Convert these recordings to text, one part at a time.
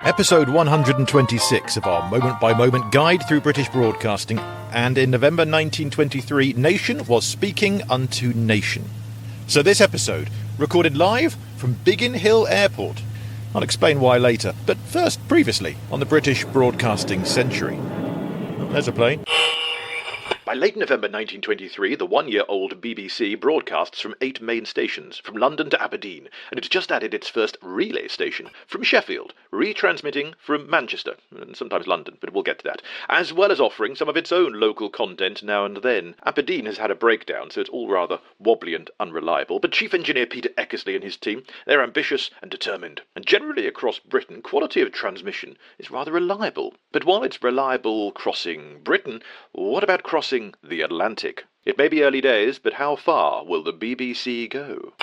Episode 126 of our moment-by-moment guide through British broadcasting, and in November 1923, nation was speaking unto nation. So this episode, recorded live from Biggin Hill Airport. I'll explain why later, but first, previously, on the British Broadcasting Century. There's a plane. By late November 1923, the one-year-old BBC broadcasts from 8 main stations, from London to Aberdeen, and it's just added its first relay station from Sheffield, retransmitting from Manchester, and sometimes London, but we'll get to that, as well as offering some of its own local content now and then. Aberdeen has had a breakdown, so it's all rather wobbly and unreliable, but Chief Engineer Peter Eckersley and his team, they're ambitious and determined, and generally across Britain, quality of transmission is rather reliable. But while it's reliable crossing Britain, what about crossing the Atlantic? It may be early days, but how far will the BBC go?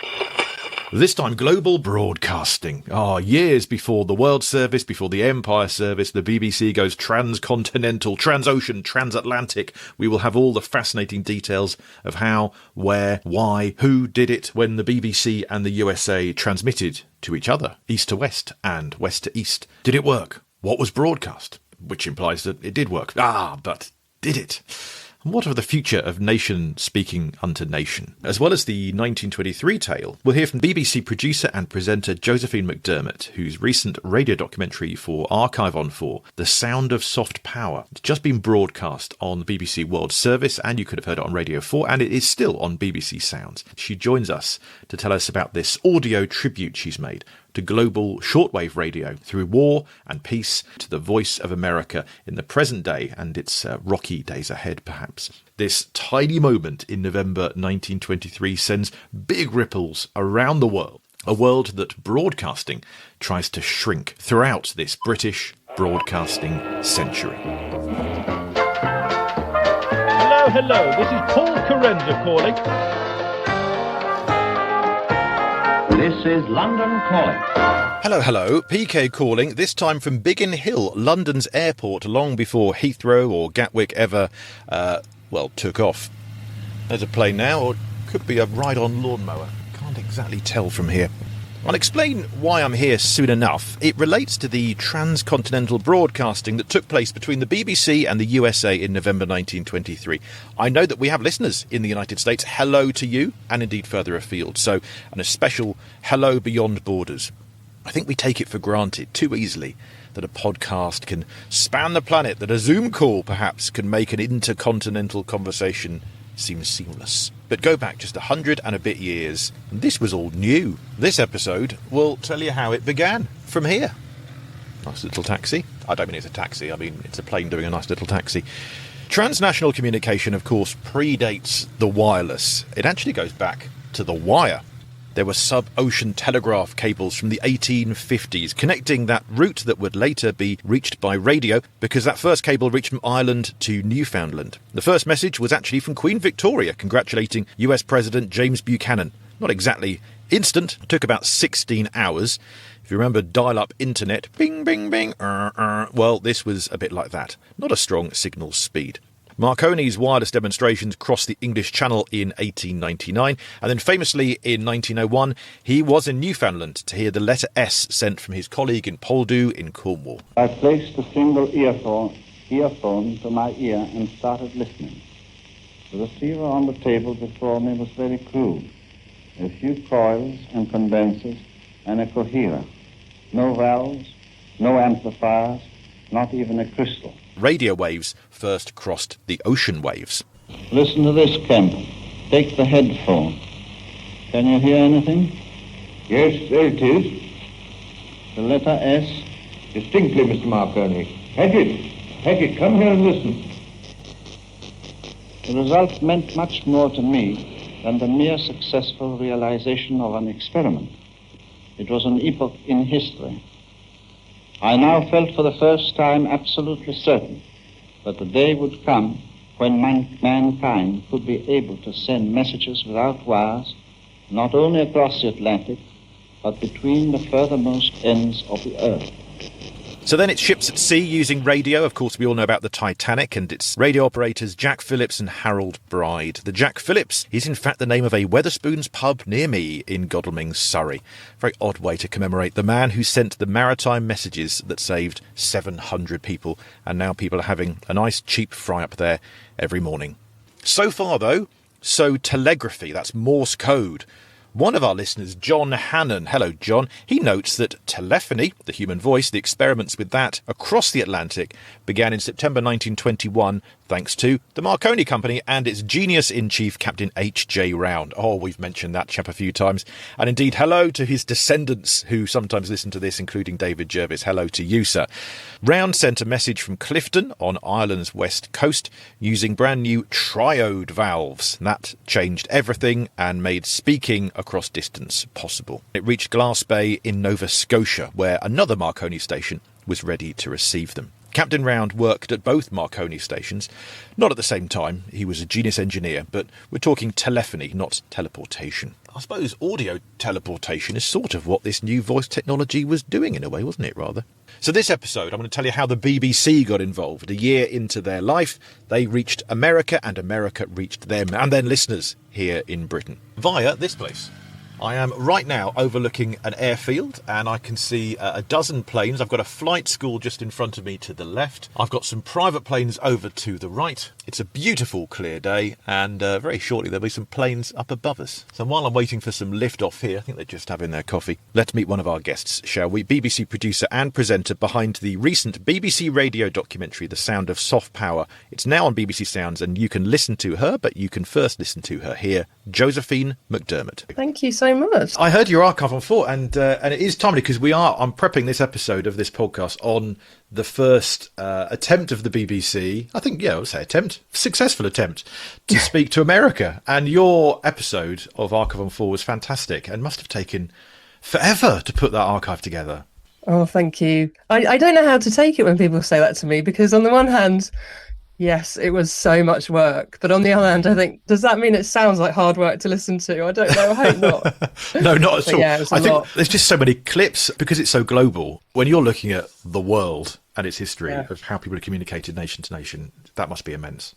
This time, global broadcasting. Years before the World Service, before the Empire Service, the BBC goes transcontinental, transocean, transatlantic. We will have all the fascinating details of how, where, why, who did it when the BBC and the USA transmitted to each other, east to west and west to east. Did it work? What was broadcast? Which implies that it did work. But did it? And what of the future of nation speaking unto nation? As well as the 1923 tale, we'll hear from BBC producer and presenter Josephine McDermott, whose recent radio documentary for Archive on 4, The Sound of Soft Power, has just been broadcast on the BBC World Service, and you could have heard it on Radio 4, and it is still on BBC Sounds. She joins us to tell us about this audio tribute she's made to global shortwave radio through war and peace, to the voice of America in the present day and its rocky days ahead, perhaps. This tiny moment in November 1923 sends big ripples around the world, a world that broadcasting tries to shrink throughout this British broadcasting century. Hello, this is Paul Carenza calling. This is London calling. Hello, PK calling, this time from Biggin Hill, London's airport, long before Heathrow or Gatwick ever, took off. There's a plane now, or it could be a ride-on lawnmower. Can't exactly tell from here. I'll explain why I'm here soon enough. It relates to the transcontinental broadcasting that took place between the BBC and the USA in November 1923. I know that we have listeners in the United States. Hello to you, and indeed further afield. So, and a special hello beyond borders. I think we take it for granted too easily that a podcast can span the planet, that a Zoom call perhaps can make an intercontinental conversation seem seamless. But go back just 100 and a bit years, and this was all new. This episode will tell you how it began from here. Nice little taxi. I don't mean it's a taxi, I mean it's a plane doing a nice little taxi. Transnational communication, of course, predates the wireless. It actually goes back to the wire. There were sub-ocean telegraph cables from the 1850s connecting that route that would later be reached by radio, because that first cable reached from Ireland to Newfoundland. The first message was actually from Queen Victoria congratulating US President James Buchanan. Not exactly instant, it took about 16 hours. If you remember dial-up internet, bing, bing, bing, well, this was a bit like that. Not a strong signal speed. Marconi's wireless demonstrations crossed the English Channel in 1899, and then famously in 1901 he was in Newfoundland to hear the letter S sent from his colleague in Poldhu in Cornwall. I placed a single earphone to my ear and started listening. The receiver on the table before me was very crude. A few coils and condensers and a coherer. No valves, no amplifiers, not even a crystal. Radio waves first crossed the ocean waves. Listen to this, Kemp. Take the headphone. Can you hear anything? Yes, there it is. The letter S? Distinctly, Mr. Marconi. Hackett, come here and listen. The result meant much more to me than the mere successful realization of an experiment. It was an epoch in history. I now felt for the first time absolutely certain that the day would come when mankind could be able to send messages without wires, not only across the Atlantic, but between the furthermost ends of the earth. So then it's ships at sea using radio. Of course, we all know about the Titanic and its radio operators Jack Phillips and Harold Bride. The Jack Phillips is in fact the name of a Wetherspoons pub near me in Godalming, Surrey. Very odd way to commemorate the man who sent the maritime messages that saved 700 people, and now people are having a nice cheap fry up there every morning. So far though, so telegraphy, that's Morse code. One of our listeners, John Hannon, hello John, he notes that telephony, the human voice, the experiments with that across the Atlantic began in September 1921 thanks to the Marconi Company and its genius-in-chief, Captain H.J. Round. Oh, we've mentioned that chap a few times. And indeed, hello to his descendants who sometimes listen to this, including David Jervis. Hello to you, sir. Round sent a message from Clifton on Ireland's west coast using brand new triode valves. That changed everything and made speaking across distance possible. It reached Glass Bay in Nova Scotia, where another Marconi station was ready to receive them. Captain Round worked at both Marconi stations, not at the same time. He was a genius engineer, but we're talking telephony, not teleportation. I suppose audio teleportation is sort of what this new voice technology was doing in a way, wasn't it, rather? So this episode, I'm going to tell you how the BBC got involved. A year into their life, they reached America and America reached them, and then listeners here in Britain, via this place. I am right now overlooking an airfield and I can see a dozen planes. I've got a flight school just in front of me to the left. I've got some private planes over to the right. It's a beautiful clear day and very shortly there'll be some planes up above us. So while I'm waiting for some lift off here, I think they're just having their coffee. Let's meet one of our guests, shall we? BBC producer and presenter behind the recent BBC radio documentary, The Sound of Soft Power. It's now on BBC Sounds and you can listen to her, but you can first listen to her here, Josephine McDermott. Thank you so much. I heard your archive on 4 and it is timely because I'm prepping this episode of this podcast on the first attempt of the BBC, I think, I would say successful attempt to speak to America. And your episode of Archive on 4 was fantastic and must have taken forever to put that archive together. Oh, thank you. I don't know how to take it when people say that to me, because on the one hand, yes, it was so much work. But on the other hand, I think, does that mean it sounds like hard work to listen to? I don't know. I hope not. No, not at all. Yeah, it was I think lot. there's just so many clips because it's so global. When you're looking at the world and its history of how people have communicated nation to nation, that must be immense.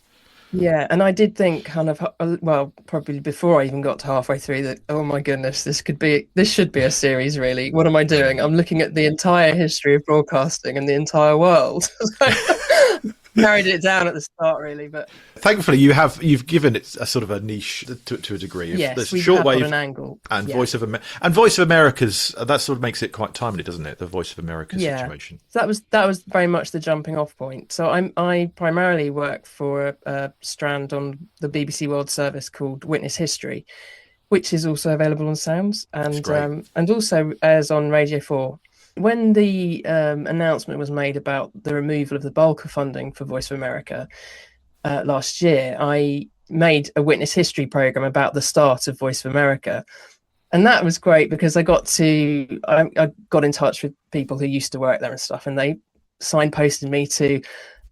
Yeah, and I did think kind of, well, probably before I even got to halfway through that, oh my goodness, this should be a series, really. What am I doing? I'm looking at the entire history of broadcasting and the entire world. Narrowed it down at the start, really, but thankfully you've given it a sort of a niche to a degree. Yes, there's we have got Shortwave an angle and Voice of America's. That sort of makes it quite timely, doesn't it? The Voice of America situation. So that was very much the jumping off point. So I primarily work for a strand on the BBC World Service called Witness History, which is also available on Sounds and also airs on Radio 4. When the announcement was made about the removal of the bulk of funding for Voice of America last year, I made a witness history program about the start of Voice of America. And that was great because I got in touch with people who used to work there and stuff, and they signposted me to,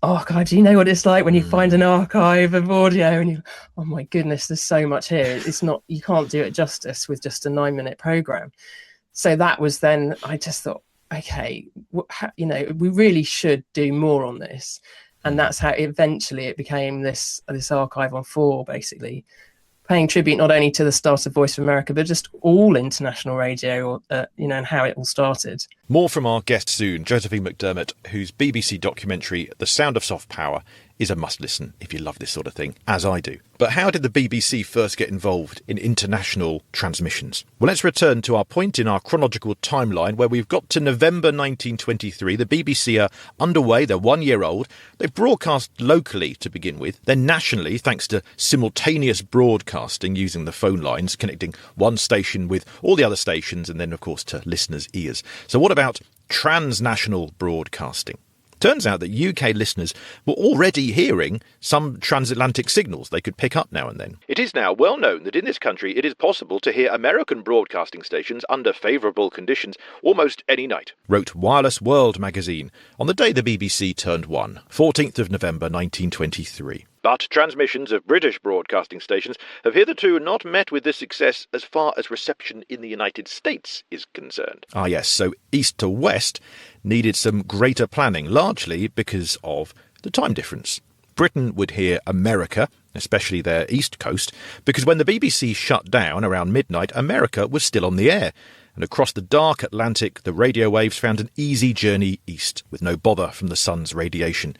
oh God, do you know what it's like when you find an archive of audio and oh my goodness, there's so much here. It's not, you can't do it justice with just a 9-minute program. So that was then, I just thought, okay, we really should do more on this. And that's how eventually it became this archive on 4, basically, paying tribute not only to the start of Voice of America, but just all international radio, and how it all started. More from our guest soon, Josephine McDermott, whose BBC documentary, The Sound of Soft Power, is a must-listen if you love this sort of thing, as I do. But how did the BBC first get involved in international transmissions? Well, let's return to our point in our chronological timeline where we've got to November 1923. The BBC are underway, they're 1 year old. They broadcast locally to begin with, then nationally thanks to simultaneous broadcasting using the phone lines, connecting one station with all the other stations and then, of course, to listeners' ears. So what about transnational broadcasting? Turns out that UK listeners were already hearing some transatlantic signals they could pick up now and then. It is now well known that in this country it is possible to hear American broadcasting stations under favourable conditions almost any night, wrote Wireless World magazine on the day the BBC turned 1, 14th of November 1923. But transmissions of British broadcasting stations have hitherto not met with this success as far as reception in the United States is concerned. Ah yes, so east to west needed some greater planning, largely because of the time difference. Britain would hear America, especially their east coast, because when the BBC shut down around midnight, America was still on the air. And across the dark Atlantic, the radio waves found an easy journey east, with no bother from the sun's radiation.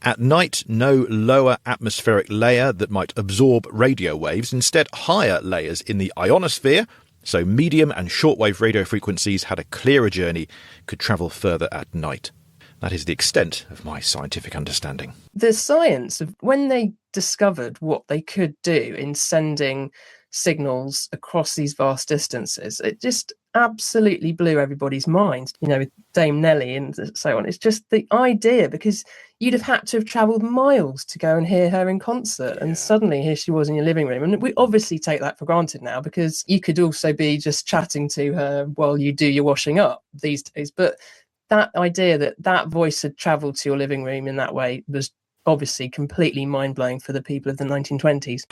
At night, no lower atmospheric layer that might absorb radio waves, instead higher layers in the ionosphere, so medium and shortwave radio frequencies had a clearer journey, could travel further at night. That is the extent of my scientific understanding. The science of when they discovered what they could do in sending signals across these vast distances, it just absolutely blew everybody's mind, with Dame Nellie and so on. It's just the idea, because you'd have had to have travelled miles to go and hear her in concert, and suddenly here she was in your living room. And we obviously take that for granted now, because you could also be just chatting to her while you do your washing up these days. But that idea that voice had travelled to your living room in that way was obviously completely mind-blowing for the people of the 1920s.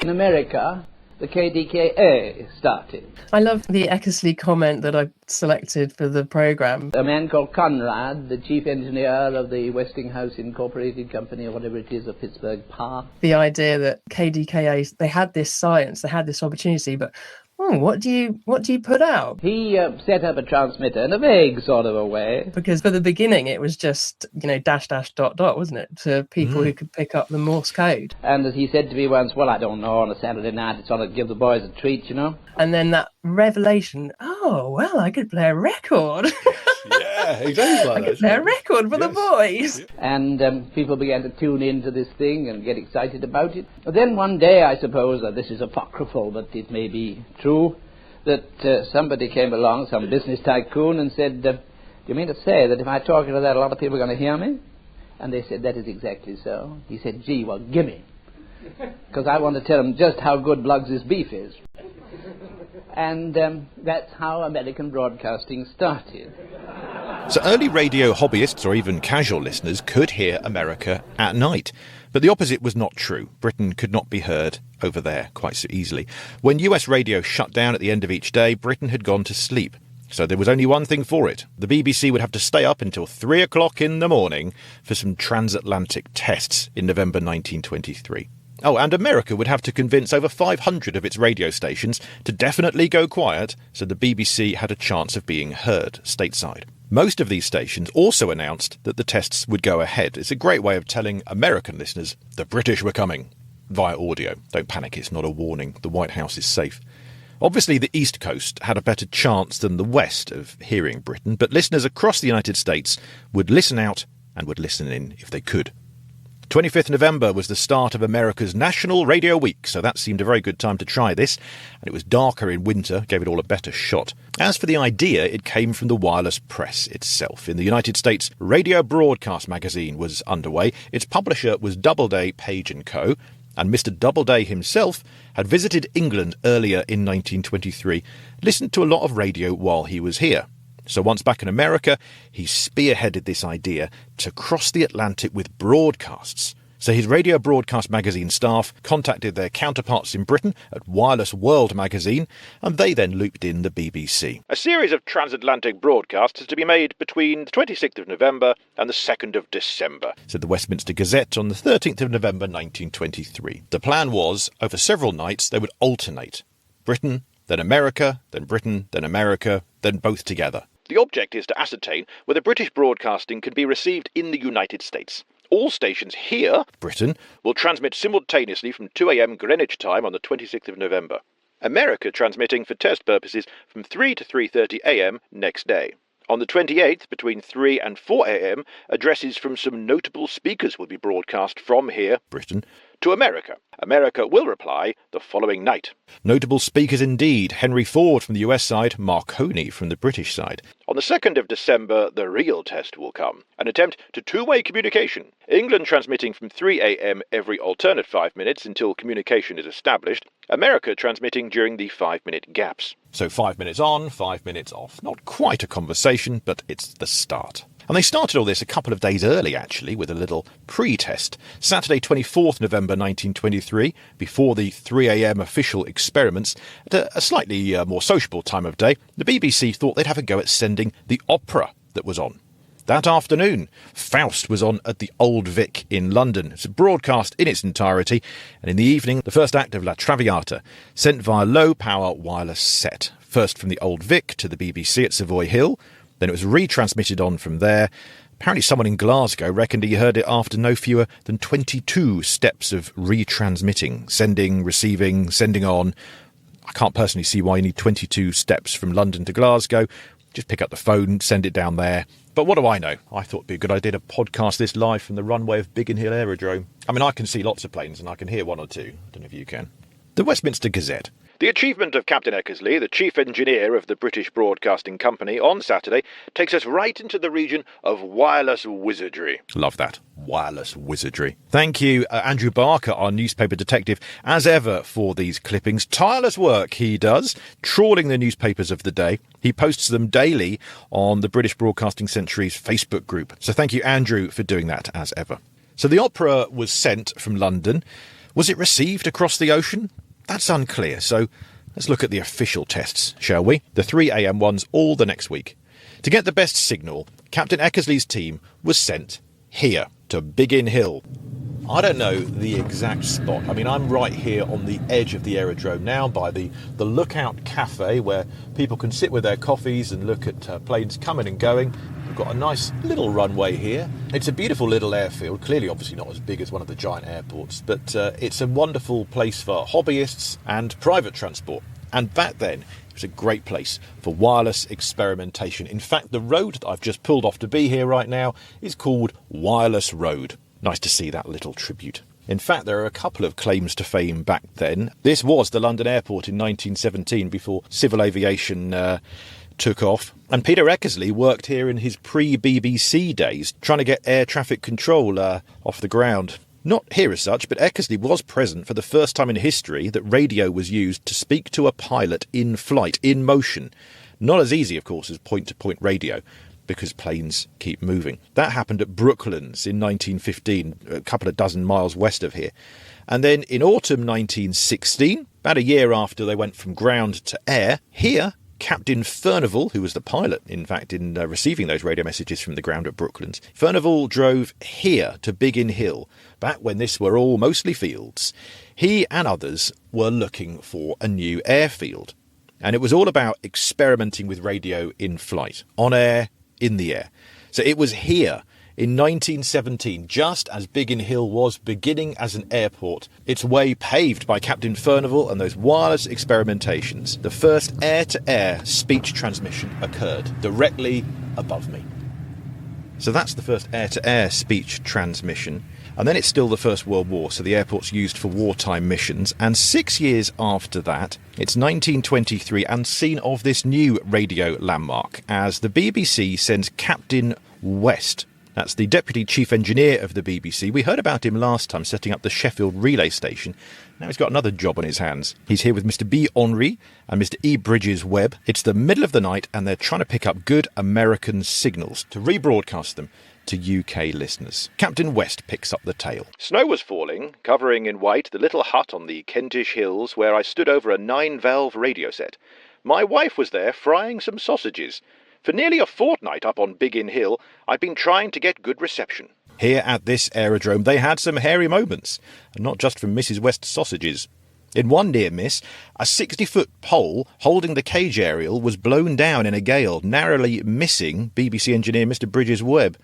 In America, the KDKA started. I love the Eckersley comment that I selected for the programme. A man called Conrad, the chief engineer of the Westinghouse Incorporated Company, or whatever it is, of Pittsburgh Park. The idea that KDKA, they had this science, they had this opportunity, but what do you put out? He set up a transmitter in a vague sort of a way. Because for the beginning, it was just, dash, dash, dot, dot, wasn't it? To people who could pick up the Morse code. And as he said to me once, well, I don't know, on a Saturday night, it's sort of give the boys a treat, And then that revelation, I could play a record. Yeah, exactly. I could play a record for the boys. And people began to tune into this thing and get excited about it. But then one day, I suppose, this is apocryphal, but it may be true, that somebody came along, some business tycoon, and said, do you mean to say that if I talk into that, a lot of people are going to hear me? And they said, that is exactly so. He said, gee, well, gimme. Because I want to tell them just how good Bluggs's beef is. And that's how American broadcasting started. So early radio hobbyists or even casual listeners could hear America at night. But the opposite was not true. Britain could not be heard over there quite so easily. When US radio shut down at the end of each day, Britain had gone to sleep. So there was only one thing for it. The BBC would have to stay up until 3 o'clock in the morning for some transatlantic tests in November 1923. Oh, and America would have to convince over 500 of its radio stations to definitely go quiet so the BBC had a chance of being heard stateside. Most of these stations also announced that the tests would go ahead. It's a great way of telling American listeners the British were coming via audio. Don't panic, it's not a warning. The White House is safe. Obviously, the East Coast had a better chance than the West of hearing Britain, but listeners across the United States would listen out and would listen in if they could. 25th November was the start of America's National Radio Week, so that seemed a very good time to try this, and it was darker in winter, gave it all a better shot. As for the idea, it came from the wireless press itself. In the United States, Radio Broadcast magazine was underway. Its publisher was Doubleday, Page & Co., and Mr. Doubleday himself had visited England earlier in 1923, listened to a lot of radio while he was here. So once back in America, he spearheaded this idea to cross the Atlantic with broadcasts. So his Radio Broadcast magazine staff contacted their counterparts in Britain at Wireless World magazine, and they then looped in the BBC. A series of transatlantic broadcasts is to be made between the 26th of November and the 2nd of December, said the Westminster Gazette on the 13th of November 1923. The plan was, over several nights, they would alternate. Britain, then America, then Britain, then America, then both together. The object is to ascertain whether British broadcasting can be received in the United States. All stations here, Britain, will transmit simultaneously from 2 a.m. Greenwich time on the 26th of November. America transmitting for test purposes from 3 to 3:30 a.m. next day. On the 28th, between 3 and 4 a.m., addresses from some notable speakers will be broadcast from here, Britain, to America. America will reply the following night. Notable speakers indeed. Henry Ford from the US side, Marconi from the British side. On the 2nd of December, the real test will come. An attempt to two-way communication. England transmitting from 3 a.m. every alternate 5 minutes until communication is established. America transmitting during the 5-minute gaps. So 5 minutes on, 5 minutes off. Not quite a conversation, but it's the start. And they started all this a couple of days early, actually, with a little pre-test. Saturday, 24th November 1923, before the 3 a.m. official experiments, at a slightly more sociable time of day, the BBC thought they'd have a go at sending the opera that was on. That afternoon, Faust was on at the Old Vic in London. It's broadcast in its entirety, and in the evening, the first act of La Traviata, sent via low-power wireless set. First from the Old Vic to the BBC at Savoy Hill, then it was retransmitted on from there. Apparently someone in Glasgow reckoned he heard it after no fewer than 22 steps of retransmitting, sending, receiving, sending on. I can't personally see why you need 22 steps from London to Glasgow. Just pick up the phone, send it down there. But what do I know? I thought it'd be a good idea to podcast this live from the runway of Biggin Hill Aerodrome. I mean, I can see lots of planes and I can hear one or two. I don't know if you can. The Westminster Gazette. The achievement of Captain Eckersley, the chief engineer of the British Broadcasting Company, on Saturday takes us right into the region of wireless wizardry. Love that. Wireless wizardry. Thank you, Andrew Barker, our newspaper detective, as ever, for these clippings. Tireless work he does, trawling the newspapers of the day. He posts them daily on the British Broadcasting Century's Facebook group. So thank you, Andrew, for doing that, as ever. So the opera was sent from London. Was it received across the ocean? That's unclear, so let's look at the official tests, shall we? The 3 a.m. ones all the next week. To get the best signal, Captain Eckersley's team was sent here, to Biggin Hill. I don't know the exact spot. I mean, I'm right here on the edge of the aerodrome now by the Lookout Cafe, where people can sit with their coffees and look at planes coming and going. We've got a nice little runway here. It's a beautiful little airfield, clearly obviously not as big as one of the giant airports, but it's a wonderful place for hobbyists and private transport. And back then, it was a great place for wireless experimentation. In fact, the road that I've just pulled off to be here right now is called Wireless Road. Nice to see that little tribute. In fact, there are a couple of claims to fame back then. This was the London airport in 1917, before civil aviation took off. And Peter Eckersley worked here in his pre-BBC days, trying to get air traffic control off the ground. Not here as such, but Eckersley was present for the first time in history that radio was used to speak to a pilot in flight, in motion. Not as easy, of course, as point-to-point radio, because planes keep moving. That happened at Brooklands in 1915, a couple of dozen miles west of here. And then in autumn 1916, about a year after they went from ground to air, here, Captain Furnival, who was the pilot, in fact, in receiving those radio messages from the ground at Brooklands, Furnival drove here to Biggin Hill, back when this were all mostly fields. He and others were looking for a new airfield. And it was all about experimenting with radio in flight, on air, in the air. So it was here in 1917, just as Biggin Hill was beginning as an airport, its way paved by Captain Furnival and those wireless experimentations. The first air-to-air speech transmission occurred directly above me. So that's the first air-to-air speech transmission. And then it's still the First World War, so the airport's used for wartime missions. And 6 years after that, it's 1923, and scene of this new radio landmark, as the BBC sends Captain West. That's the Deputy Chief Engineer of the BBC. We heard about him last time, setting up the Sheffield relay station. Now he's got another job on his hands. He's here with Mr. B. Henry and Mr. E. Bridges Webb. It's the middle of the night, and they're trying to pick up good American signals to rebroadcast them to UK listeners. Captain West picks up the tale. Snow was falling, covering in white the little hut on the Kentish hills where I stood over a 9-valve radio set. My wife was there frying some sausages. For nearly a fortnight up on Biggin Hill, I'd been trying to get good reception. Here at this aerodrome, they had some hairy moments, and not just from Mrs. West's sausages. In one near miss, a 60-foot pole holding the cage aerial was blown down in a gale, narrowly missing BBC engineer Mr. Bridges Webb.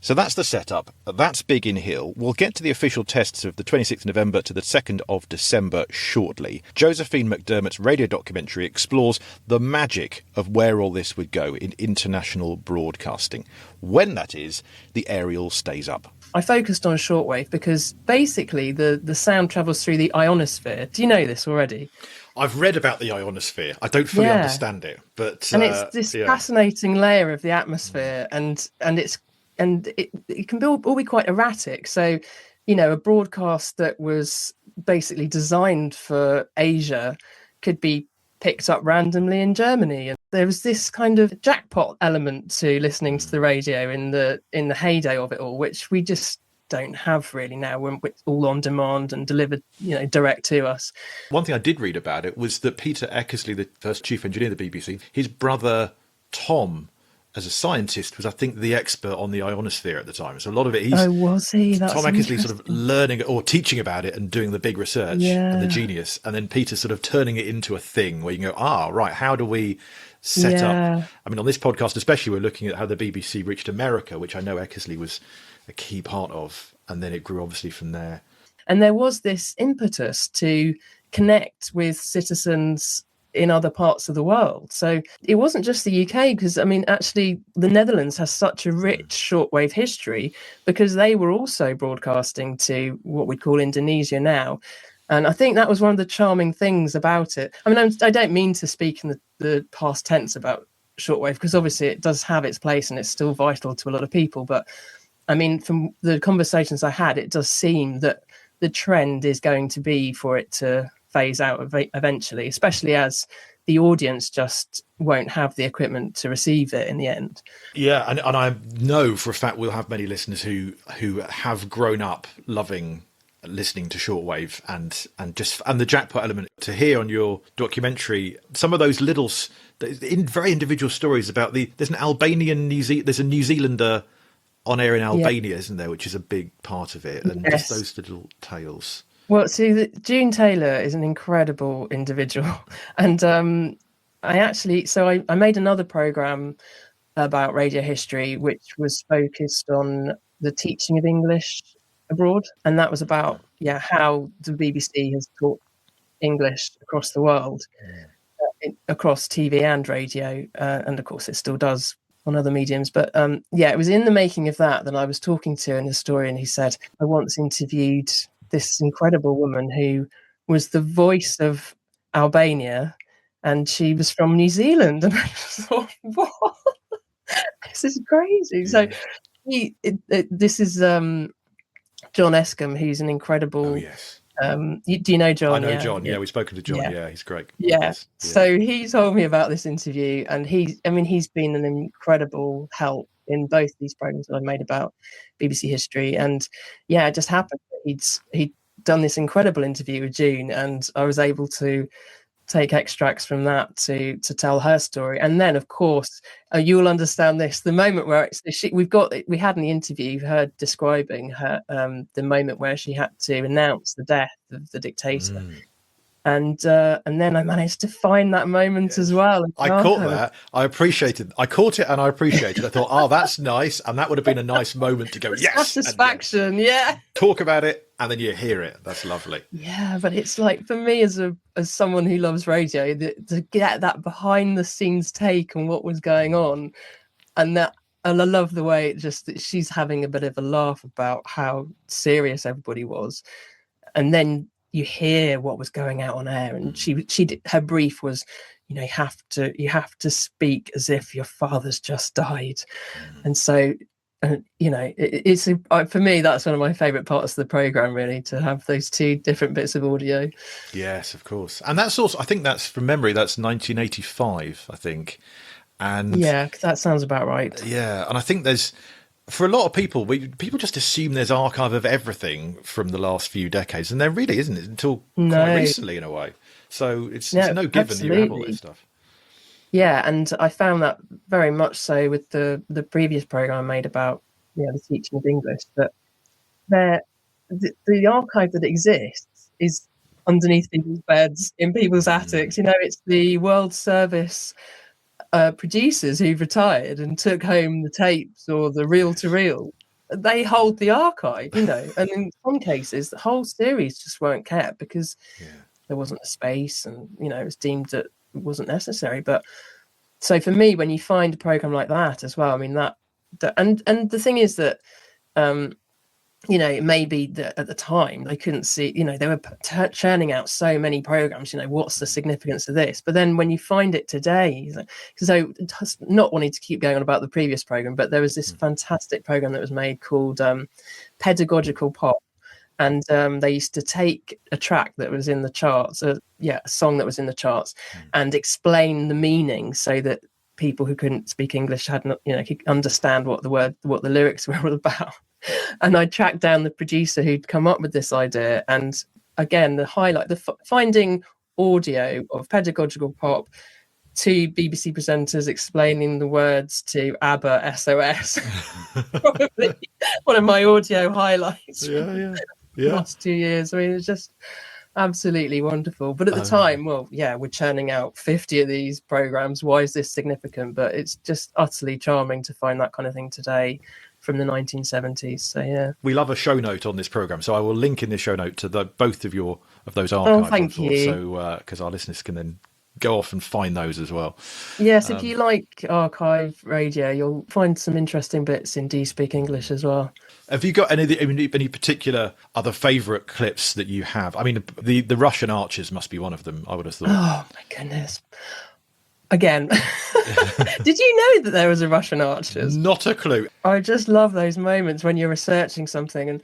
So that's the setup. That's Biggin Hill. We'll get to the official tests of the 26th November to the 2nd of December shortly. Josephine McDermott's radio documentary explores the magic of where all this would go in international broadcasting. When, that is, the aerial stays up. I focused on shortwave because basically the sound travels through the ionosphere. Do you know this already? I've read about the ionosphere. I don't fully understand it, but and it's this fascinating layer of the atmosphere, and it can all be quite erratic. So, you know, a broadcast that was basically designed for Asia could be picked up randomly in Germany. And there was this kind of jackpot element to listening to the radio in the heyday of it all, which we just don't have really now, when it's all on demand and delivered, direct to us. One thing I did read about it was that Peter Eckersley, the first chief engineer of the BBC, his brother Tom, as a scientist, was, I think, the expert on the ionosphere at the time. So a lot of it, was he? That's Tom Eckersley sort of learning or teaching about it and doing the big research and the genius, and then Peter sort of turning it into a thing where you can go, right, how do we set up? I mean, on this podcast especially, we're looking at how the BBC reached America, which I know Eckersley was a key part of, and then it grew obviously from there. And there was this impetus to connect with citizens in other parts of the world. So it wasn't just the UK, because, I mean, actually, the Netherlands has such a rich shortwave history because they were also broadcasting to what we call Indonesia now. And I think that was one of the charming things about it. I mean, I don't mean to speak in the past tense about shortwave, because obviously it does have its place and it's still vital to a lot of people. But I mean, from the conversations I had, it does seem that the trend is going to be for it to phase out eventually, especially as the audience just won't have the equipment to receive it in the end. Yeah, and I know for a fact we'll have many listeners who have grown up loving listening to shortwave and the jackpot element. To hear on your documentary some of those little very individual stories about there's an Albanian there's a New Zealander on air in Albania, isn't there, which is a big part of it, and just those little tales. Well, see, June Taylor is an incredible individual. And I made another program about radio history, which was focused on the teaching of English abroad. And that was about, how the BBC has taught English across the world, across TV and radio. And of course, it still does on other mediums. But it was in the making of that I was talking to an historian who said, I once interviewed this incredible woman who was the voice of Albania, and she was from New Zealand. And I just thought, what? This is crazy. Yeah. So this is John Escombe, who's an incredible... Oh, yes. Do you know John? I know John. Yeah, we've spoken to John. Yeah, he's great. Yeah. So he told me about this interview, and he's been an incredible help in both these programs that I've made about BBC history. And it just happened that he'd done this incredible interview with June, and I was able to take extracts from that to tell her story. And then, of course, you'll understand this, the moment where we had in the interview her describing her the moment where she had to announce the death of the dictator. And then I managed to find that moment as well. I caught that. I caught it and I appreciated it. I thought, that's nice. And that would have been a nice moment to go, yes. Satisfaction, Talk about it and then you hear it. That's lovely. Yeah, but it's like, for me as someone who loves radio, to get that behind the scenes take on what was going on. And I love the way she's having a bit of a laugh about how serious everybody was. And then you hear what was going out on air, and her brief was, you have to speak as if your father's just died. And so, it's for me, that's one of my favorite parts of the program, really, to have those two different bits of audio. Yes, of course. And that's also, I think that's from memory, that's 1985, I think. And that sounds about right. Yeah. And I think for a lot of people, people just assume there's archive of everything from the last few decades, and there really isn't until quite recently, in a way. So it's no given absolutely. You have all this stuff. Yeah, and I found that very much so with the previous program I made about the teaching of English, that the archive that exists is underneath people's beds, in people's attics. It's the World Service producers who've retired and took home the tapes or the reel-to-reel. They hold the archive, and in some cases the whole series just weren't kept because there wasn't a space, and it was deemed that it wasn't necessary. But so for me, when you find a program like that as well, I mean, that and the thing is that it may be that at the time they couldn't see, they were churning out so many programs, what's the significance of this? But then when you find it today, so not wanting to keep going on about the previous program, but there was this fantastic program that was made called Pedagogical Pop. And they used to take a track that was in the charts, a song that was in the charts, and explain the meaning so that people who couldn't speak English could understand what the lyrics were all about. And I tracked down the producer who'd come up with this idea. And again, finding audio of pedagogical pop to BBC presenters explaining the words to ABBA SOS. Probably one of my audio highlights. Yeah. The last 2 years. I mean, it's just absolutely wonderful. But at the time, we're churning out 50 of these programs. Why is this significant? But it's just utterly charming to find that kind of thing today from the 1970s. So yeah, we love a show note on this program, so I will link in the show note to both of those archives. Thank you. So because our listeners can then go off and find those as well. Yes, if you like archive radio, you'll find some interesting bits in Do You Speak English as well. Have you got any particular other favourite clips that you have? I mean, the Russian archers must be one of them, I would have thought. Oh my goodness. Again, did you know that there was a Russian archers? Not a clue. I just love those moments when you're researching something, and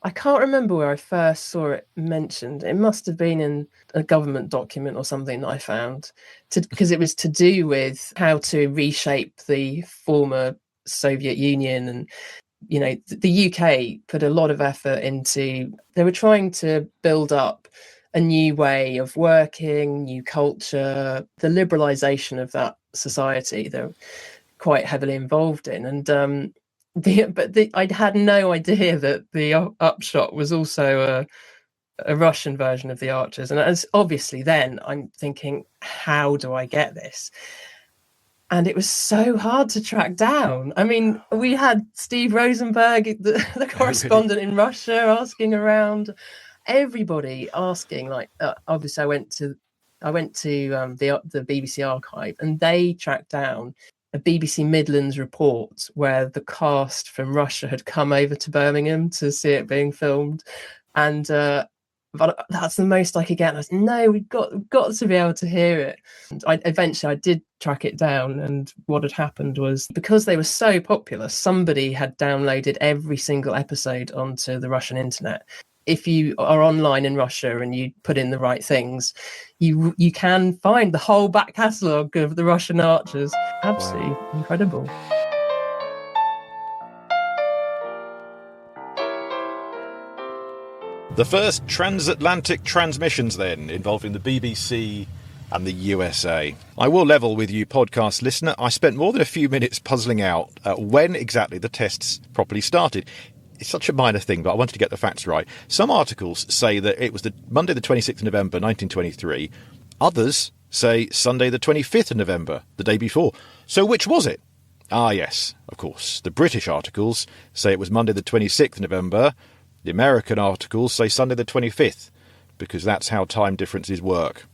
I can't remember where I first saw it mentioned. It must have been in a government document or something that I found, because it was to do with how to reshape the former Soviet Union. And, you know, the UK put a lot of effort into, they were trying to build up a new way of working, new culture, the liberalisation of that society they're quite heavily involved in. And I had no idea that the upshot was also a Russian version of the Archers. And as obviously then I'm thinking, how do I get this? And it was so hard to track down. I mean, we had Steve Rosenberg, the correspondent in Russia, asking around, everybody asking. Like, obviously I went to the BBC archive, and they tracked down a BBC Midlands report where the cast from Russia had come over to Birmingham to see it being filmed. And but that's the most I could get. And I said, no, we've got to be able to hear it. And I did track it down. And what had happened was, because they were so popular, somebody had downloaded every single episode onto the Russian internet. If you are online in Russia and you put in the right things, you can find the whole back catalogue of the Russian Archers. Absolutely incredible. The first transatlantic transmissions then, involving the BBC and the USA. I will level with you, podcast listener. I spent more than a few minutes puzzling out when exactly the tests properly started. It's such a minor thing, but I wanted to get the facts right. Some articles say that it was Monday the 26th of November 1923. Others say Sunday the 25th of November, the day before. So which was it? Ah, yes, of course. The British articles say it was Monday the 26th of November. The American articles say Sunday the 25th, because that's how time differences work.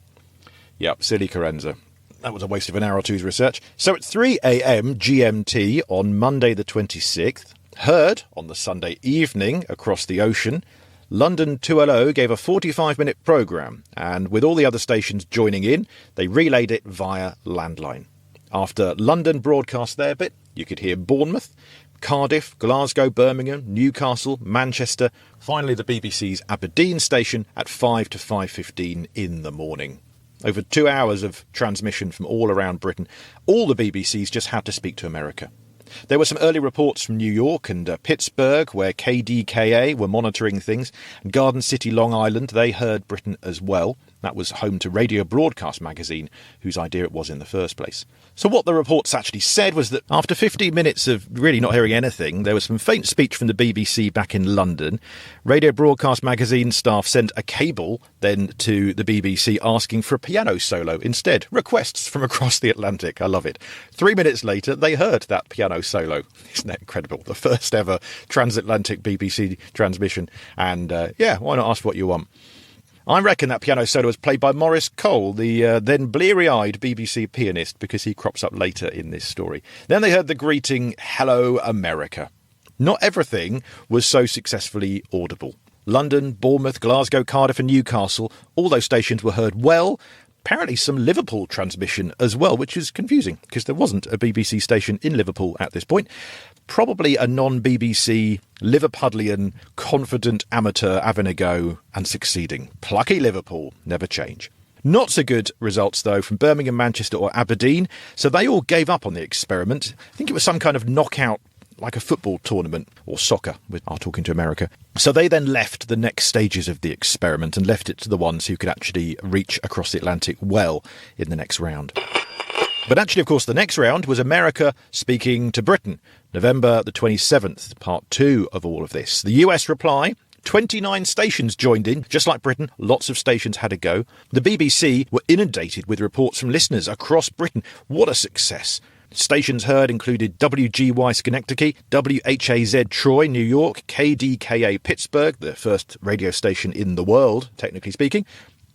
Yep, silly Carenza. That was a waste of an hour or two's research. So at 3 a.m. GMT on Monday the 26th, heard on the Sunday evening across the ocean, London 2LO gave a 45-minute programme, and with all the other stations joining in, they relayed it via landline. After London broadcast their bit, you could hear Bournemouth, Cardiff, Glasgow, Birmingham, Newcastle, Manchester, finally the BBC's Aberdeen station at 5 to 5:15 in the morning. Over 2 hours of transmission from all around Britain. All the BBCs just had to speak to America. There were some early reports from New York and Pittsburgh, where KDKA were monitoring things, and Garden City, Long Island, they heard Britain as well. That was home to Radio Broadcast magazine, whose idea it was in the first place. So what the reports actually said was that after 15 minutes of really not hearing anything, there was some faint speech from the BBC back in London. Radio Broadcast magazine staff sent a cable then to the BBC asking for a piano solo instead. Requests from across the Atlantic. I love it. 3 minutes later, they heard that piano solo. Isn't that incredible? The first ever transatlantic BBC transmission. And why not ask what you want? I reckon that piano solo was played by Maurice Cole, the then bleary-eyed BBC pianist, because he crops up later in this story. Then they heard the greeting, "Hello, America." Not everything was so successfully audible. London, Bournemouth, Glasgow, Cardiff and Newcastle, all those stations were heard well. Apparently some Liverpool transmission as well, which is confusing, because there wasn't a BBC station in Liverpool at this point. probably a non-BBC Liverpudlian confident amateur having a go and succeeding. Plucky Liverpool, never change. Not so good results, though, from Birmingham, Manchester or Aberdeen, so they all gave up on the experiment. I think it was some kind of knockout, like a football tournament, or soccer, with our talking to America. So they then left the next stages of the experiment and left it to the ones who could actually reach across the Atlantic well in the next round. But actually, of course, the next round was America speaking to Britain. November the 27th, part 2 of all of this. The US reply: 29 stations joined in. Just like Britain, lots of stations had a go. The BBC were inundated with reports from listeners across Britain. What a success. Stations heard included WGY Schenectady, WHAZ Troy, New York, KDKA Pittsburgh, the first radio station in the world, technically speaking,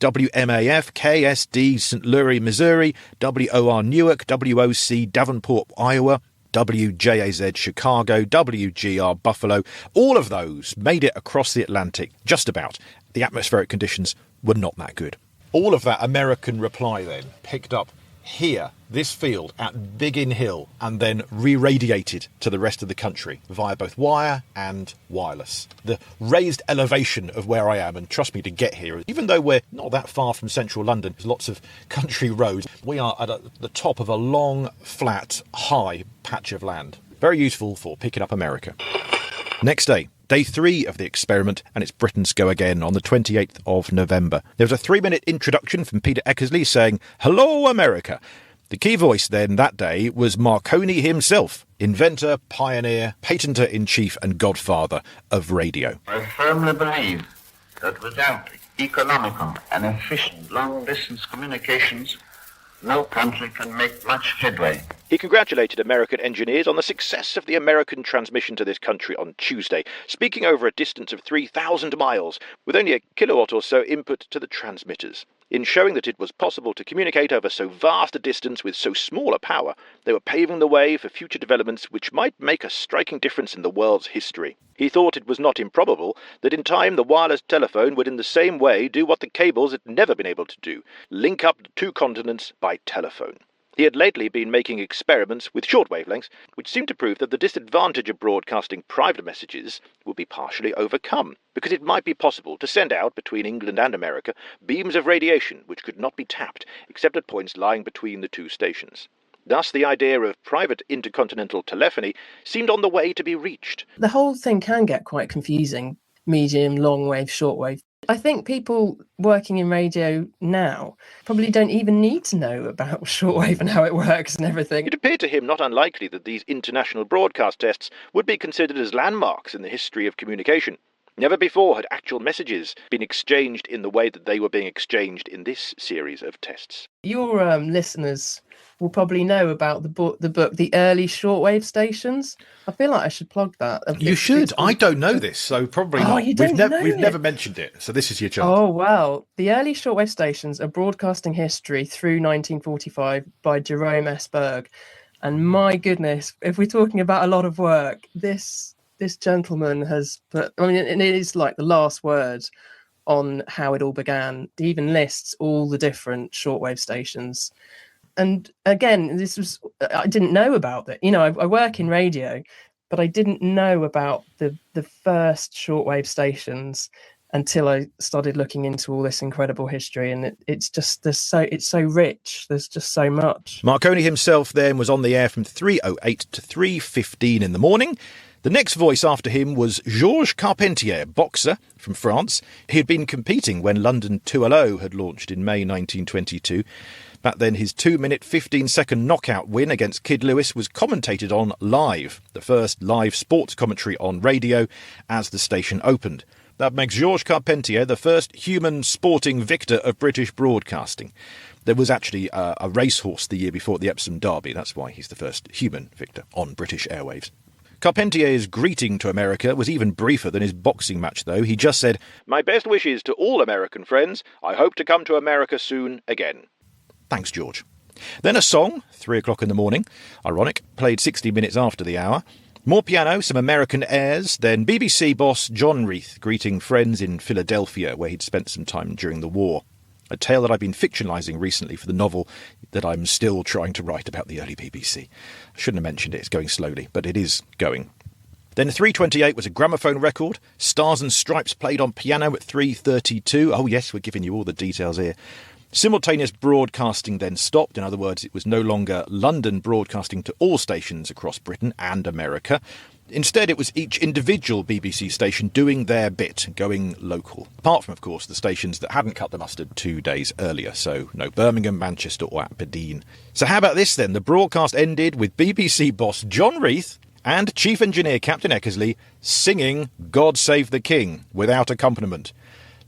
WMAF, KSD St. Louis, Missouri, WOR Newark, WOC Davenport, Iowa, WJAZ Chicago, WGR Buffalo. All of those made it across the Atlantic, just about. The atmospheric conditions were not that good. All of that American reply then picked up here, this field at Biggin Hill, and then re-radiated to the rest of the country via both wire and wireless. The raised elevation of where I am, and trust me, to get here, even though we're not that far from central London, there's lots of country roads, we are at the top of a long, flat, high patch of land. Very useful for picking up America. Next day, day 3 of the experiment, and it's Britain's go again on the 28th of November. There was a 3-minute introduction from Peter Eckersley saying, "Hello, America." The key voice then that day was Marconi himself, inventor, pioneer, patenter-in-chief and godfather of radio. I firmly believe that without economical and efficient long-distance communications, no country can make much headway. He congratulated American engineers on the success of the American transmission to this country on Tuesday, speaking over a distance of 3,000 miles, with only a kilowatt or so input to the transmitters. In showing that it was possible to communicate over so vast a distance with so small a power, they were paving the way for future developments which might make a striking difference in the world's history. He thought it was not improbable that in time the wireless telephone would in the same way do what the cables had never been able to do, link up the 2 continents by telephone. He had lately been making experiments with short wavelengths, which seemed to prove that the disadvantage of broadcasting private messages would be partially overcome, because it might be possible to send out, between England and America, beams of radiation which could not be tapped, except at points lying between the 2 stations. Thus the idea of private intercontinental telephony seemed on the way to be reached. The whole thing can get quite confusing, medium, long wave, short wave. I think people working in radio now probably don't even need to know about shortwave and how it works and everything. It appeared to him not unlikely that these international broadcast tests would be considered as landmarks in the history of communication. Never before had actual messages been exchanged in the way that they were being exchanged in this series of tests. Your listeners will probably know about the book, The Early Shortwave Stations. I feel like I should plug that. You should. I don't know this, so probably not. We've never mentioned it, so this is your chance. Oh, well. The Early Shortwave Stations are broadcasting history through 1945 by Jerome S. Berg. And my goodness, if we're talking about a lot of work, this gentleman has put, I mean, it is like the last word on how it all began. He even lists all the different shortwave stations. And again, I didn't know about it. You know, I work in radio, but I didn't know about the first shortwave stations until I started looking into all this incredible history. And it's so rich. There's just so much. Marconi himself then was on the air from 3:08 to 3:15 in the morning. The next voice after him was Georges Carpentier, boxer from France. He had been competing when London 2-0 had launched in May 1922. Back then, his 2-minute, 15-second knockout win against Kid Lewis was commentated on live, the first live sports commentary on radio as the station opened. That makes Georges Carpentier the first human sporting victor of British broadcasting. There was actually a racehorse the year before the Epsom Derby. That's why he's the first human victor on British airwaves. Carpentier's greeting to America was even briefer than his boxing match, though. He just said, "My best wishes to all American friends. I hope to come to America soon again." Thanks, George. Then a song, 3 o'clock in the morning, ironic, played 60 minutes after the hour. More piano, some American airs, then BBC boss John Reith greeting friends in Philadelphia, where he'd spent some time during the war. a tale that I've been fictionalising recently for the novel that I'm still trying to write about the early BBC. I shouldn't have mentioned it, it's going slowly, but it is going. Then 3:28 was a gramophone record. Stars and Stripes played on piano at 3:32. Oh yes, we're giving you all the details here. Simultaneous broadcasting then stopped. In other words, it was no longer London broadcasting to all stations across Britain and America. Instead, it was each individual BBC station doing their bit, going local. Apart from, of course, the stations that hadn't cut the mustard 2 days earlier, so no Birmingham, Manchester or Aberdeen. So how about this then? The broadcast ended with BBC boss John Reith and Chief Engineer Captain Eckersley singing God Save the King without accompaniment.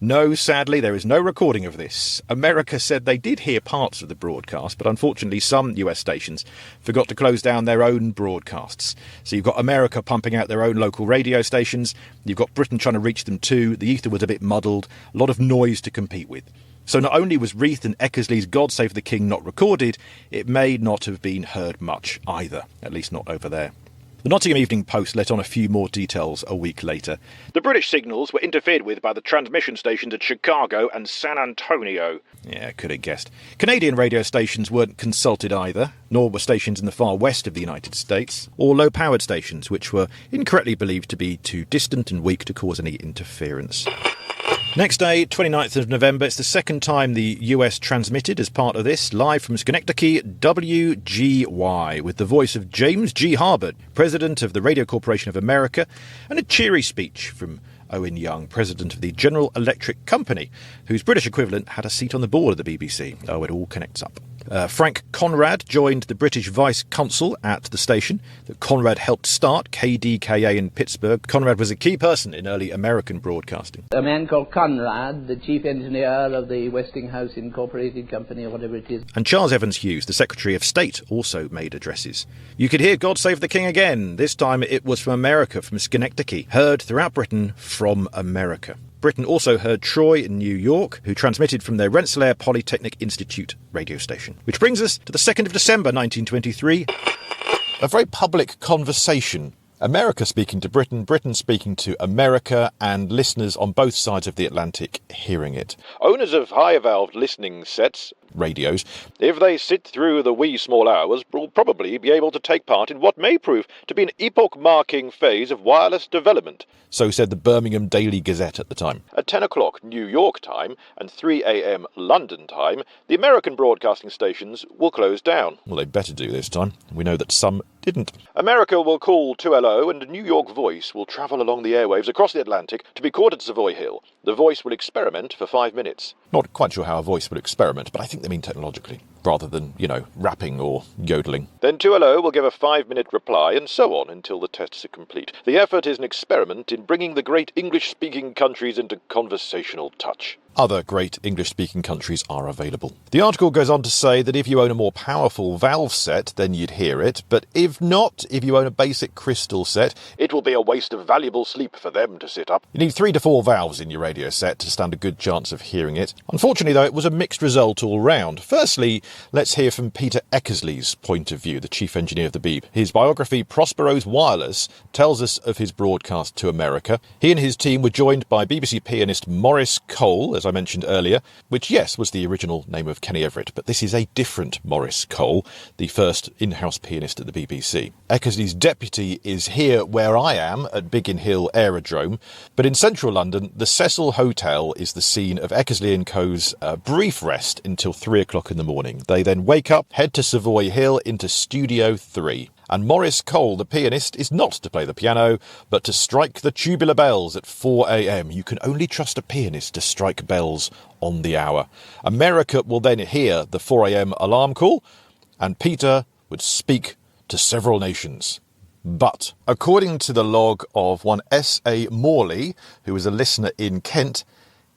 No, sadly, there is no recording of this. America said they did hear parts of the broadcast, but unfortunately some US stations forgot to close down their own broadcasts. So you've got America pumping out their own local radio stations, you've got Britain trying to reach them too, the ether was a bit muddled, a lot of noise to compete with. So not only was Reith and Eckersley's God Save the King not recorded, it may not have been heard much either, at least not over there. The Nottingham Evening Post let on a few more details a week later. The British signals were interfered with by the transmission stations at Chicago and San Antonio. Yeah, could have guessed. Canadian radio stations weren't consulted either, nor were stations in the far west of the United States, or low-powered stations, which were incorrectly believed to be too distant and weak to cause any interference. Next day, 29th of November, it's the second time the US transmitted as part of this, live from Schenectady, WGY, with the voice of James G. Harbert, President of the Radio Corporation of America, and a cheery speech from Owen Young, President of the General Electric Company, whose British equivalent had a seat on the board of the BBC. Oh, it all connects up. Frank Conrad joined the British Vice Consul at the station that Conrad helped start, KDKA in Pittsburgh. Conrad was a key person in early American broadcasting. A man called Conrad, the chief engineer of the Westinghouse Incorporated Company, or whatever it is. And Charles Evans Hughes, the Secretary of State, also made addresses. You could hear God Save the King again. This time it was from America, from Schenectady, heard throughout Britain from America. Britain also heard Troy in New York, who transmitted from their Rensselaer Polytechnic Institute radio station. Which brings us to the 2nd of December 1923. A very public conversation. America speaking to Britain, Britain speaking to America, and listeners on both sides of the Atlantic hearing it. Owners of high-valved listening sets, radios, if they sit through the wee small hours, will probably be able to take part in what may prove to be an epoch-marking phase of wireless development. So said the Birmingham Daily Gazette at the time. At 10 o'clock New York time and 3 a.m. London time, the American broadcasting stations will close down. Well, they better do this time. We know that some didn't. America will call 2LO and a New York voice will travel along the airwaves across the Atlantic to be caught at Savoy Hill. The voice will experiment for 5 minutes. Not quite sure how a voice will experiment, but I think they mean technologically, rather than, rapping or yodeling. Then 2LO will give a 5-minute reply and so on until the tests are complete. The effort is an experiment in bringing the great English-speaking countries into conversational touch. Other great English-speaking countries are available. The article goes on to say that if you own a more powerful valve set, then you'd hear it, but if not, if you own a basic crystal set, it will be a waste of valuable sleep for them to sit up. You need 3 to 4 valves in your radio set to stand a good chance of hearing it. Unfortunately, though, it was a mixed result all round. Firstly, let's hear from Peter Eckersley's point of view, the chief engineer of the Beeb. His biography, Prospero's Wireless, tells us of his broadcast to America. He and his team were joined by BBC pianist Maurice Cole, as I mentioned earlier, which, yes, was the original name of Kenny Everett, but this is a different Maurice Cole, the first in-house pianist at the BBC. Eckersley's deputy is here where I am, at Biggin Hill Aerodrome, but in central London, the Cecil Hotel is the scene of Eckersley & Co.'s brief rest until 3 o'clock in the morning. They then wake up, head to Savoy Hill into Studio 3. And Maurice Cole, the pianist, is not to play the piano, but to strike the tubular bells at 4 a.m. You can only trust a pianist to strike bells on the hour. America will then hear the 4 a.m. alarm call, and Peter would speak to several nations. But, according to the log of one S.A. Morley, who was a listener in Kent,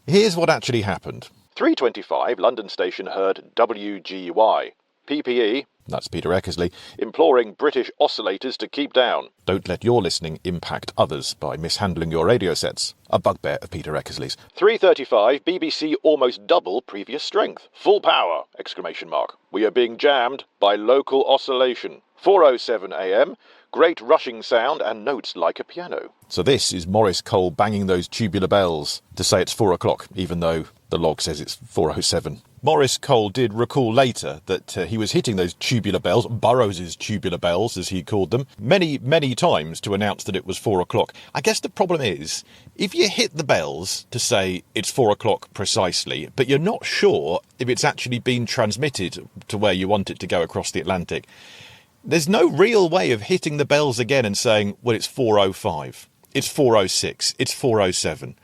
here's what actually happened. 3:25, London station heard WGY. PPE, that's Peter Eckersley, imploring British oscillators to keep down. Don't let your listening impact others by mishandling your radio sets. A bugbear of Peter Eckersley's. 3:35, BBC almost double previous strength. Full power! ! We are being jammed by local oscillation. 4:07 a.m, great rushing sound and notes like a piano. So this is Maurice Cole banging those tubular bells to say it's 4 o'clock, even though The log says it's 4:07. Maurice Cole did recall later that he was hitting those tubular bells, Burroughs's tubular bells, as he called them, many, many times to announce that it was 4 o'clock. I guess the problem is, if you hit the bells to say it's 4 o'clock precisely, but you're not sure if it's actually been transmitted to where you want it to go across the Atlantic, there's no real way of hitting the bells again and saying, well, it's 4:05, it's 4:06, it's 4:07.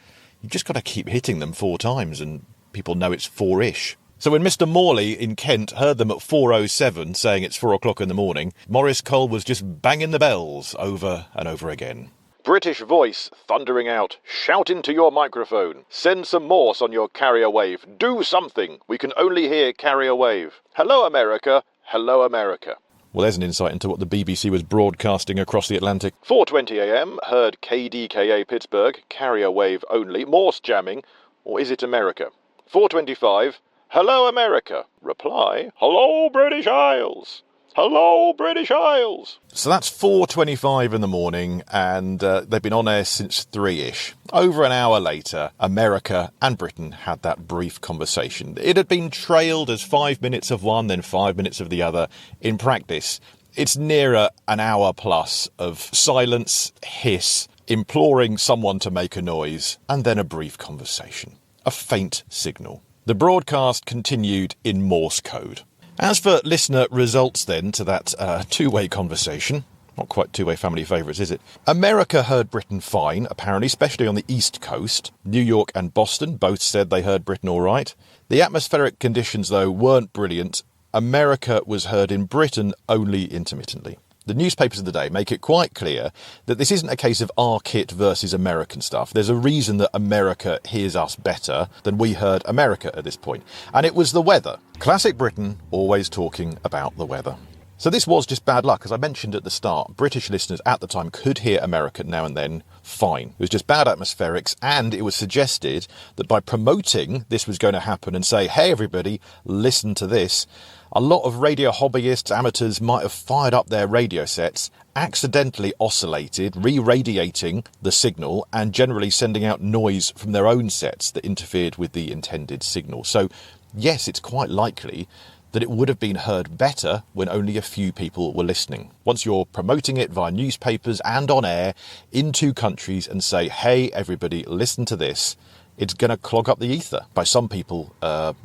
You've just got to keep hitting them 4 times and people know it's 4-ish. So when Mr. Morley in Kent heard them at 4:07 saying it's 4 o'clock in the morning, Maurice Cole was just banging the bells over and over again. British voice thundering out, shout into your microphone, send some Morse on your carrier wave, do something, we can only hear carrier wave. Hello America, hello America. Well, there's an insight into what the BBC was broadcasting across the Atlantic. 4:20 a.m, heard KDKA Pittsburgh, carrier wave only, Morse jamming, or is it America? 4:25, hello America, reply, hello British Isles, hello British Isles. So that's 4:25 in the morning, and they've been on air since 3-ish. Over an hour later, America and Britain had that brief conversation. It had been trailed as 5 minutes of one, then 5 minutes of the other. In practice, it's nearer an hour plus of silence, hiss, imploring someone to make a noise, and then a brief conversation. A faint signal. The broadcast continued in Morse code. As for listener results then to that two-way conversation, not quite two-way family favourites, is it? America heard Britain fine, apparently, especially on the East Coast. New York and Boston both said they heard Britain all right. The atmospheric conditions, though, weren't brilliant. America was heard in Britain only intermittently. The newspapers of the day make it quite clear that this isn't a case of our kit versus American stuff. There's a reason that America hears us better than we heard America at this point. And it was the weather. Classic Britain, always talking about the weather. So this was just bad luck. As I mentioned at the start, British listeners at the time could hear America now and then fine. It was just bad atmospherics, and it was suggested that by promoting this was going to happen and say, hey everybody, listen to this, a lot of radio hobbyists, amateurs might have fired up their radio sets, accidentally oscillated, re-radiating the signal and generally sending out noise from their own sets that interfered with the intended signal. So yes, it's quite likely that it would have been heard better when only a few people were listening. Once you're promoting it via newspapers and on air in 2 countries and say, hey everybody, listen to this, it's going to clog up the ether by some people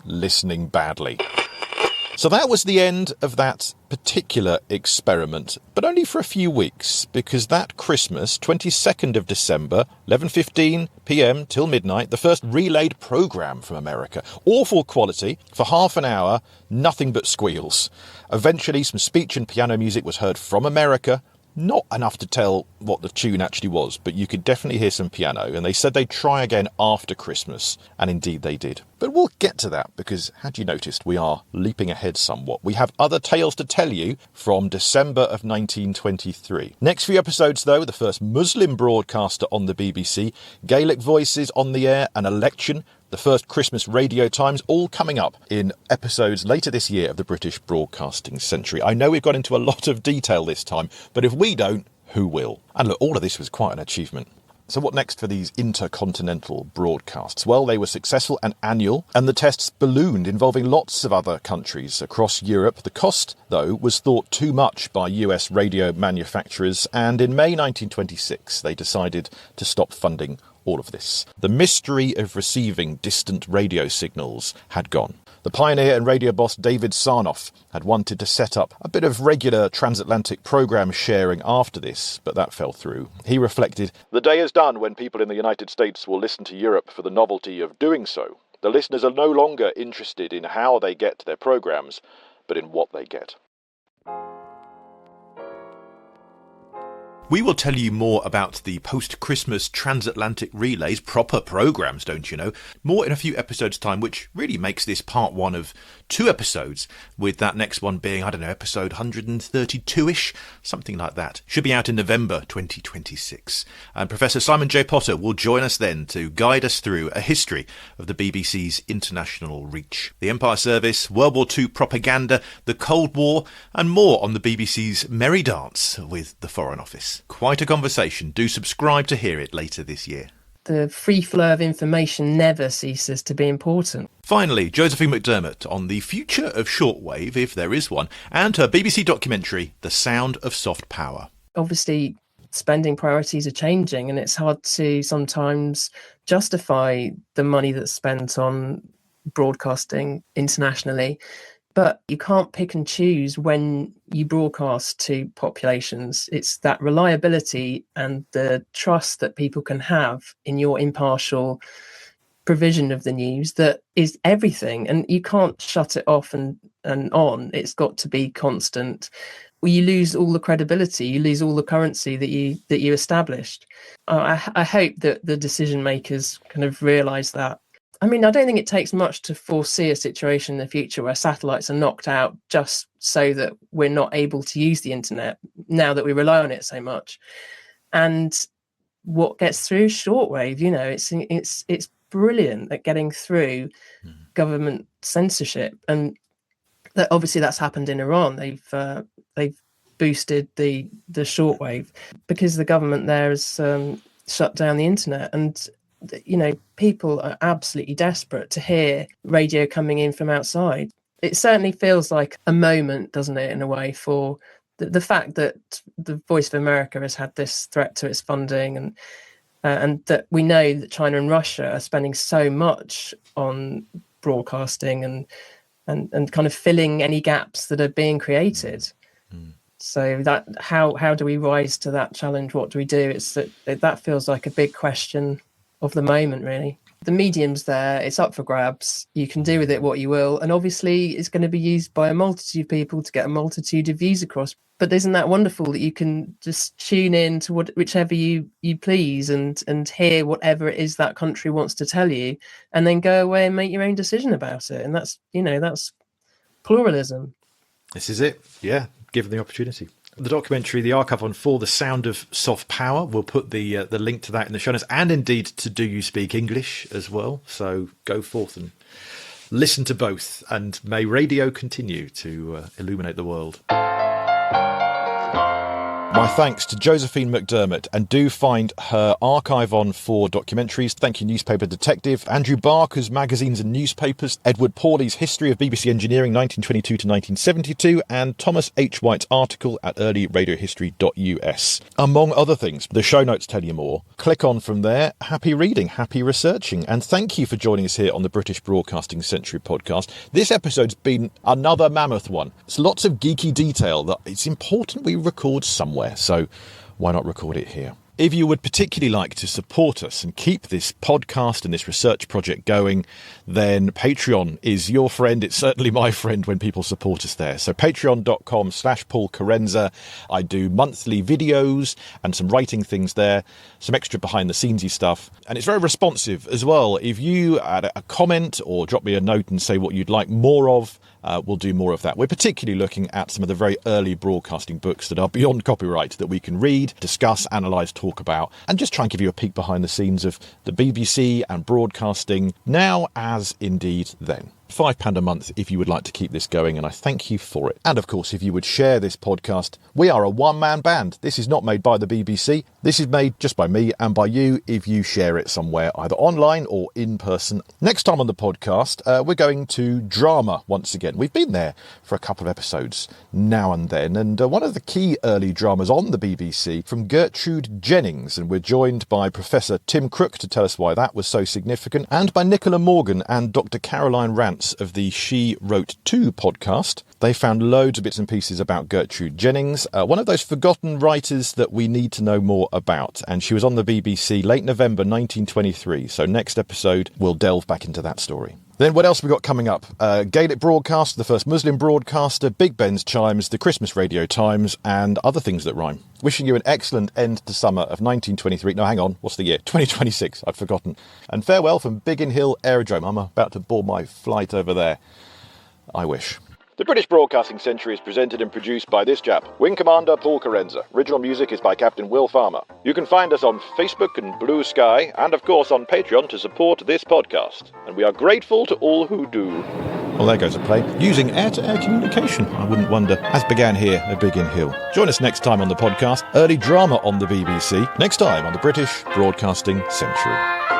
listening badly. So that was the end of that particular experiment, but only for a few weeks, because that Christmas, 22nd of December, 11:15 p.m. till midnight, the first relayed programme from America. Awful quality, for half an hour, nothing but squeals. Eventually, some speech and piano music was heard from America. Not enough to tell what the tune actually was, but you could definitely hear some piano, and they said they'd try again after Christmas, and indeed they did. But we'll get to that, because, had you noticed, we are leaping ahead somewhat. We have other tales to tell you from December of 1923. Next few episodes, though, the first Muslim broadcaster on the BBC, Gaelic voices on the air, an election, the first Christmas radio times, all coming up in episodes later this year of the British Broadcasting Century. I know we've got into a lot of detail this time, but if we don't, who will? And look, all of this was quite an achievement. So what next for these intercontinental broadcasts? Well, they were successful and annual, and the tests ballooned, involving lots of other countries across Europe. The cost, though, was thought too much by US radio manufacturers, and in May 1926 they decided to stop funding all of this. The mystery of receiving distant radio signals had gone. The pioneer and radio boss David Sarnoff had wanted to set up a bit of regular transatlantic programme sharing after this, but that fell through. He reflected, "The day is done when people in the United States will listen to Europe for the novelty of doing so. The listeners are no longer interested in how they get their programmes, but in what they get." We will tell you more about the post-Christmas transatlantic relays, proper programmes, don't you know, more in a few episodes' time, which really makes this part 1 of 2 episodes, with that next one being, I don't know, episode 132-ish, something like that. Should be out in November 2026. And Professor Simon J. Potter will join us then to guide us through a history of the BBC's international reach. The Empire Service, World War II propaganda, the Cold War, and more on the BBC's merry dance with the Foreign Office. Quite a conversation. Do subscribe to hear it later this year. the free flow of information never ceases to be important. Finally, Josephine McDermott on the future of shortwave, if there is one, and her BBC documentary, The Sound of Soft Power. Obviously, spending priorities are changing, and it's hard to sometimes justify the money that's spent on broadcasting internationally. But you can't pick and choose when you broadcast to populations. It's that reliability and the trust that people can have in your impartial provision of the news that is everything. And you can't shut it off and on. It's got to be constant. You lose all the credibility, you lose all the currency that you established. I hope that the decision makers kind of realise that. I mean, I don't think it takes much to foresee a situation in the future where satellites are knocked out just so that we're not able to use the internet now that we rely on it so much. And what gets through shortwave, you know, it's brilliant at getting through government censorship, and that obviously that's happened in Iran. They've boosted the shortwave because the government there has shut down the internet, and you know, people are absolutely desperate to hear radio coming in from outside. It certainly feels like a moment, doesn't it, in a way, for the fact that the Voice of America has had this threat to its funding, and that we know that China and Russia are spending so much on broadcasting and kind of filling any gaps that are being created. So that how do we rise to that challenge? What do we do? It's that feels like a big question of the moment, really. The medium's there, it's up for grabs, you can do with it what you will, and obviously it's going to be used by a multitude of people to get a multitude of views across. But isn't that wonderful that you can just tune in to whichever you please and hear whatever it is that country wants to tell you, and then go away and make your own decision about it? And that's, you know, that's pluralism. This is it, yeah, given the opportunity. The documentary, the archive on For the Sound of Soft Power, we'll put the link to that in the show notes, and indeed to Do You Speak English as well. So go forth and listen to both, and may radio continue to illuminate the world. My thanks to Josephine McDermott, and do find her archive on 4 documentaries. Thank you, Newspaper Detective, Andrew Barker's Magazines and Newspapers, Edward Pawley's History of BBC Engineering 1922 to 1972, and Thomas H. White's article at earlyradiohistory.us. Among other things, the show notes tell you more. Click on from there. Happy reading, happy researching, and thank you for joining us here on the British Broadcasting Century podcast. This episode's been another mammoth one. It's lots of geeky detail that it's important we record somewhere. So why not record it here? If you would particularly like to support us and keep this podcast and this research project going, then Patreon is your friend. It's certainly my friend when people support us there. So patreon.com/Paul Carenza. I do monthly videos and some writing things there, some extra behind the scenesy stuff. And it's very responsive as well. If you add a comment or drop me a note and say what you'd like more of, we'll do more of that. We're particularly looking at some of the very early broadcasting books that are beyond copyright that we can read, discuss, analyse, talk about, and just try and give you a peek behind the scenes of the BBC and broadcasting now as indeed then. £5 a month if you would like to keep this going, and I thank you for it. And of course, if you would share this podcast, we are a one-man band. This is not made by the BBC. This is made just by me and by you if you share it somewhere, either online or in person. Next time on the podcast, we're going to drama once again. We've been there for a couple of episodes now and then, and one of the key early dramas on the BBC from Gertrude Jennings, and we're joined by Professor Tim Crook to tell us why that was so significant, and by Nicola Morgan and Dr. Caroline Rance of the She Wrote Too podcast. They found loads of bits and pieces about Gertrude Jennings, one of those forgotten writers that we need to know more about. And she was on the BBC late November 1923. So next episode, we'll delve back into that story. Then what else we got coming up? Gaelic broadcast, the first Muslim broadcaster, Big Ben's chimes, the Christmas radio times, and other things that rhyme. Wishing you an excellent end to summer of 1923. No, hang on, what's the year? 2026, I'd forgotten. And farewell from Biggin Hill Aerodrome. I'm about to board my flight over there. I wish. The British Broadcasting Century is presented and produced by this chap, Wing Commander Paul Carenza. Original music is by Captain Will Farmer. You can find us on Facebook and Blue Sky, and of course on Patreon to support this podcast. And we are grateful to all who do. Well, there goes a plane. Using air-to-air communication, I wouldn't wonder, as began here at Biggin Hill. Join us next time on the podcast. Early drama on the BBC. Next time on the British Broadcasting Century.